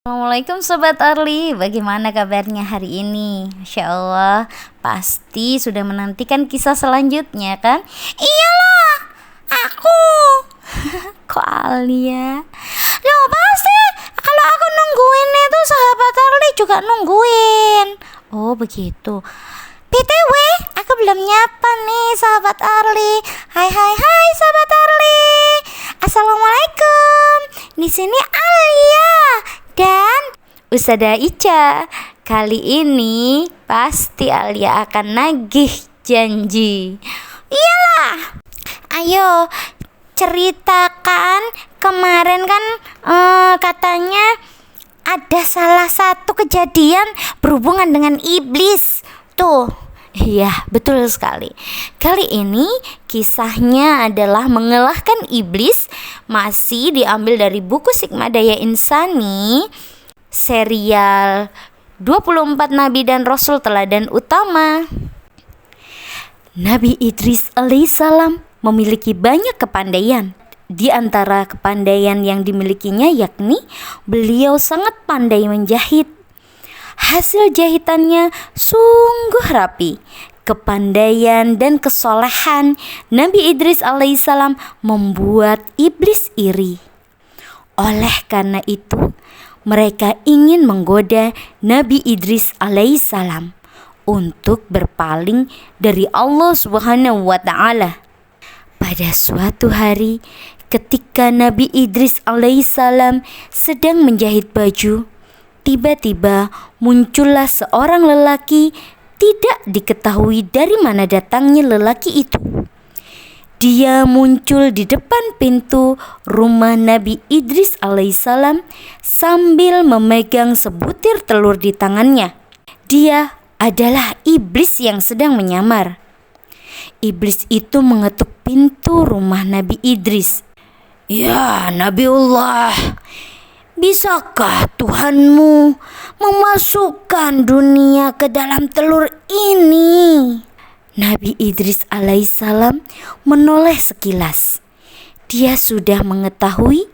Assalamualaikum Sobat Orly, bagaimana kabarnya hari ini? Masya Allah, pasti sudah menantikan kisah selanjutnya kan? Iyalah, aku. Kok Alia? Ya pasti, kalau aku nungguin itu sahabat Orly juga nungguin. Oh begitu. BTW, aku belum nyapa nih sahabat Orly. Hai sahabat Orly. Assalamualaikum. Di sini Alia dan Ustazah Ica. Kali ini pasti Alia akan nagih janji. Iyalah. Ayo ceritakan, kemarin kan katanya ada salah satu kejadian berhubungan dengan iblis. Tuh, iya betul sekali. Kali ini kisahnya adalah mengalahkan iblis. Masih diambil dari buku Sigma Daya Insani, serial 24 Nabi dan Rasul Teladan Utama. Nabi Idris alaihissalam memiliki banyak kepandaian. Di antara kepandaian yang dimilikinya yakni beliau sangat pandai menjahit. Hasil jahitannya sungguh rapi. Kepandaian dan kesolehan Nabi Idris alaihissalam membuat iblis iri. Oleh karena itu, mereka ingin menggoda Nabi Idris alaihissalam untuk berpaling dari Allah Subhanahu wa ta'ala. Pada suatu hari, ketika Nabi Idris alaihissalam sedang menjahit baju, tiba-tiba muncullah seorang lelaki. Tidak diketahui dari mana datangnya lelaki itu. Dia muncul di depan pintu rumah Nabi Idris alaihissalam sambil memegang sebutir telur di tangannya. Dia adalah iblis yang sedang menyamar. Iblis itu mengetuk pintu rumah Nabi Idris. "Ya Nabiullah, bisakah Tuhanmu memasukkan dunia ke dalam telur ini?" Nabi Idris alaihissalam menoleh sekilas. Dia sudah mengetahui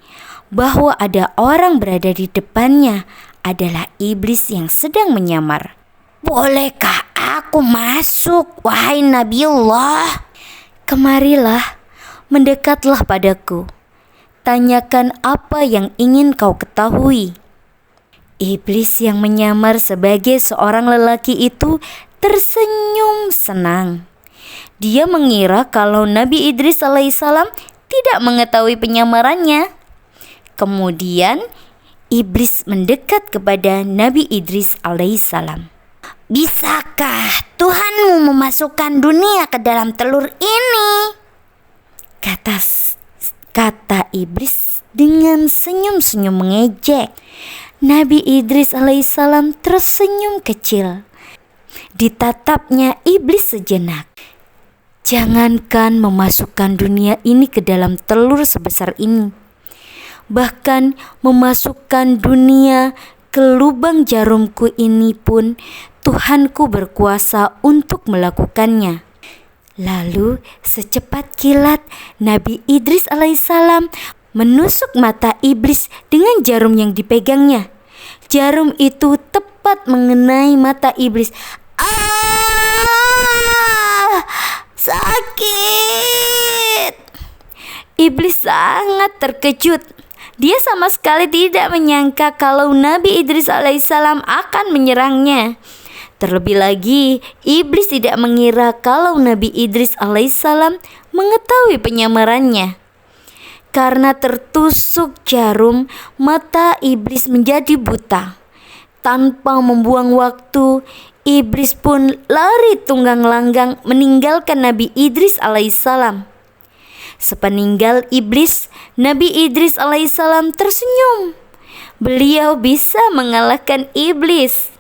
bahwa ada orang berada di depannya adalah iblis yang sedang menyamar. "Bolehkah aku masuk, wahai Nabiullah?" "Kemarilah, mendekatlah padaku. Tanyakan apa yang ingin kau ketahui." Iblis yang menyamar sebagai seorang lelaki itu tersenyum senang. Dia mengira kalau Nabi Idris alaihissalam tidak mengetahui penyamarannya. Kemudian iblis mendekat kepada Nabi Idris alaihissalam. "Bisakah Tuhanmu memasukkan dunia ke dalam telur ini?" Kata iblis dengan senyum-senyum mengejek. Nabi Idris alaihissalam tersenyum kecil. Ditatapnya iblis sejenak. "Jangankan memasukkan dunia ini ke dalam telur sebesar ini, bahkan memasukkan dunia ke lubang jarumku ini pun Tuhanku berkuasa untuk melakukannya." Lalu secepat kilat Nabi Idris alaihissalam menusuk mata iblis dengan jarum yang dipegangnya. Jarum itu tepat mengenai mata iblis. "Ah, sakit!" Iblis sangat terkejut. Dia sama sekali tidak menyangka kalau Nabi Idris alaihissalam akan menyerangnya. Terlebih lagi, iblis tidak mengira kalau Nabi Idris alaihissalam mengetahui penyamarannya. Karena tertusuk jarum, mata iblis menjadi buta. Tanpa membuang waktu, iblis pun lari tunggang langgang meninggalkan Nabi Idris alaihissalam. Sepeninggal iblis, Nabi Idris alaihissalam tersenyum. Beliau bisa mengalahkan iblis.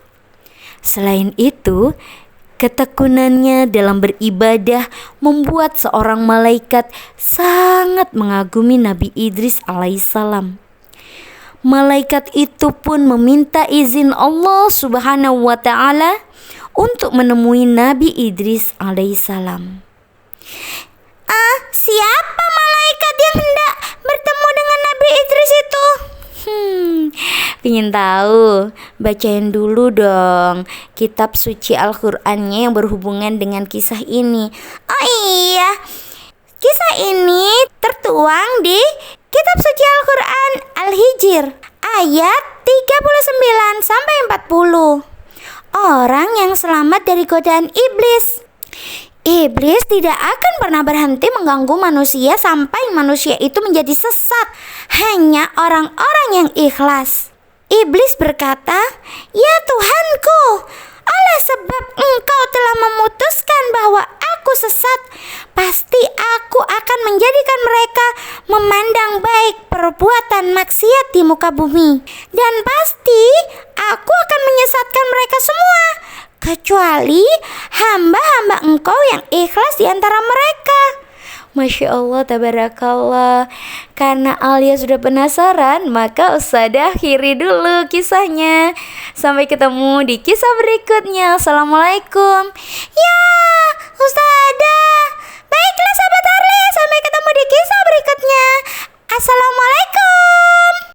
Selain itu, ketekunannya dalam beribadah membuat seorang malaikat sangat mengagumi Nabi Idris alaihissalam. Malaikat itu pun meminta izin Allah Subhanahu wa ta'ala untuk menemui Nabi Idris alaihissalam. Siapa malaikat yang hendak bertemu dengan Nabi Idris itu? Ingin tahu? Bacain dulu dong kitab suci Al-Qur'annya yang berhubungan dengan kisah ini. Oh iya, kisah ini tertuang di kitab suci Al-Qur'an Al-Hijr ayat 39 sampai 40. Orang yang selamat dari godaan iblis. Iblis tidak akan pernah berhenti mengganggu manusia sampai manusia itu menjadi sesat. Hanya orang-orang yang ikhlas. Iblis berkata, "Ya Tuhanku, oleh sebab Engkau telah memutuskan bahwa aku sesat, pasti aku akan menjadikan mereka memandang baik perbuatan maksiat di muka bumi. Dan pasti aku akan menyesatkan mereka semua, kecuali hamba-hamba Engkau yang ikhlas di antara mereka." Masya Allah, tabarakallah. Karena Alia sudah penasaran, maka Ustazah akhiri dulu kisahnya. Sampai ketemu di kisah berikutnya. Assalamualaikum. Ya